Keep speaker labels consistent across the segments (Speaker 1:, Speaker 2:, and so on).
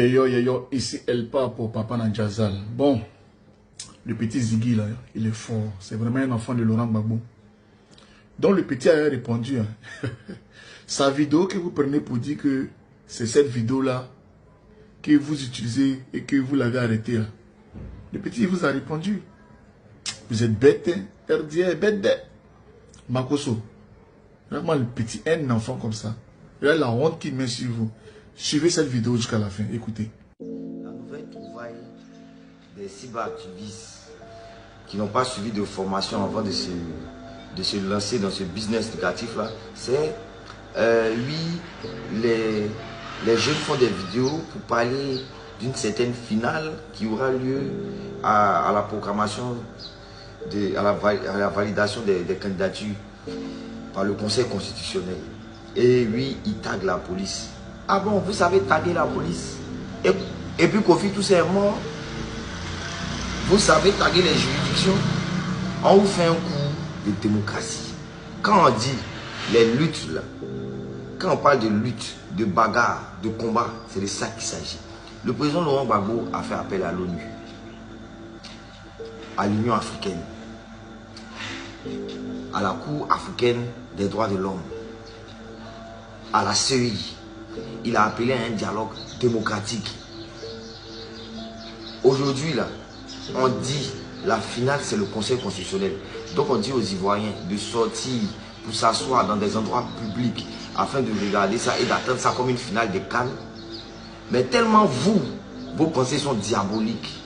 Speaker 1: Yo, ici El Pa pour Papa Nadjazal. Bon, le petit Ziggy là, il est fort. C'est vraiment un enfant de Laurent Gbagbo. Donc le petit a répondu. Sa vidéo que vous prenez pour dire que c'est cette vidéo là que vous utilisez et que vous l'avez arrêté là. Le petit vous a répondu. Vous êtes bête, hein? RDA, bête. Makoso. Vraiment le petit, un enfant comme ça. Il a la honte qu'il met sur vous. Suivez cette vidéo jusqu'à la fin. Écoutez.
Speaker 2: La nouvelle trouvaille des cyberactivistes qui n'ont pas suivi de formation avant de se lancer dans ce business négatif là, c'est les jeunes font des vidéos pour parler d'une certaine finale qui aura lieu à la programmation, à la validation des candidatures par le Conseil constitutionnel. Et oui, ils taguent la police. Ah bon, vous savez taguer la police? Et puis Kofi Toussé est mort. Vous savez taguer les juridictions? On vous fait un coup de démocratie. Quand on dit les luttes là, quand on parle de lutte, de bagarre, de combat, c'est de ça qu'il s'agit. Le président Laurent Gbagbo a fait appel à l'ONU, à l'Union africaine, à la Cour africaine des droits de l'homme, à la CEI. Il a appelé à un dialogue démocratique. Aujourd'hui, là, on dit la finale, c'est le Conseil constitutionnel. Donc, on dit aux Ivoiriens de sortir pour s'asseoir dans des endroits publics afin de regarder ça et d'attendre ça comme une finale de Cannes. Mais tellement vos pensées sont diaboliques,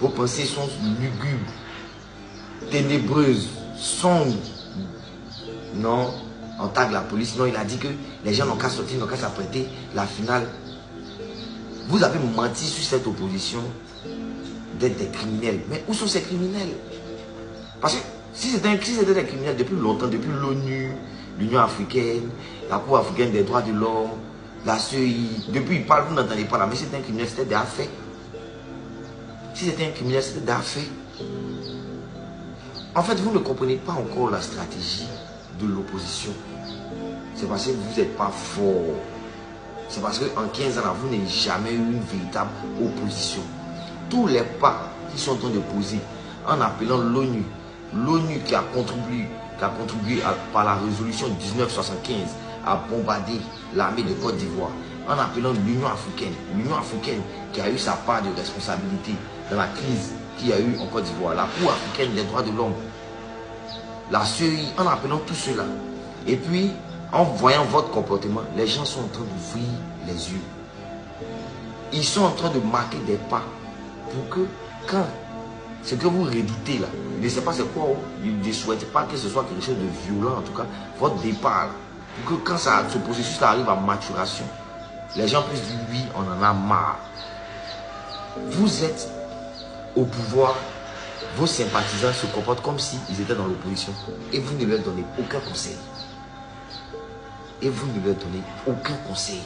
Speaker 2: vos pensées sont lugubres, ténébreuses, sombres. Non, on tague la police. Non, il a dit que les gens n'ont qu'à sortir, n'ont qu'à s'apprêter. La finale. Vous avez menti sur cette opposition d'être des criminels. Mais où sont ces criminels? Parce que si c'était des criminels depuis longtemps, depuis l'ONU, l'Union africaine, la Cour africaine des droits de l'homme, la CEI, depuis ils parlent, vous n'entendez pas là, mais si c'était un criminel, c'était déjà fait. Si c'était un criminel, c'était déjà fait. En fait, vous ne comprenez pas encore la stratégie de l'opposition. C'est parce que vous n'êtes pas fort. C'est parce qu'en 15 ans, là, vous n'avez jamais eu une véritable opposition. Tous les pas qui sont en train de poser en appelant l'ONU, l'ONU qui a contribué par la résolution 1975 à bombarder l'armée de Côte d'Ivoire, en appelant l'Union africaine qui a eu sa part de responsabilité dans la crise qu'il y a eu en Côte d'Ivoire, la Cour africaine des droits de l'homme, la CEI, en appelant tout cela. Et puis, en voyant votre comportement, les gens sont en train d'ouvrir les yeux. Ils sont en train de marquer des pas pour que quand ce que vous redoutez là, je ne sais pas c'est quoi, je ne souhaite pas que ce soit quelque chose de violent, en tout cas, votre départ là, pour que quand ce processus là arrive à maturation, les gens puissent dire oui, on en a marre. Vous êtes au pouvoir, vos sympathisants se comportent comme s'ils étaient dans l'opposition et vous ne leur donnez aucun conseil. Et vous ne leur donnez aucun conseil.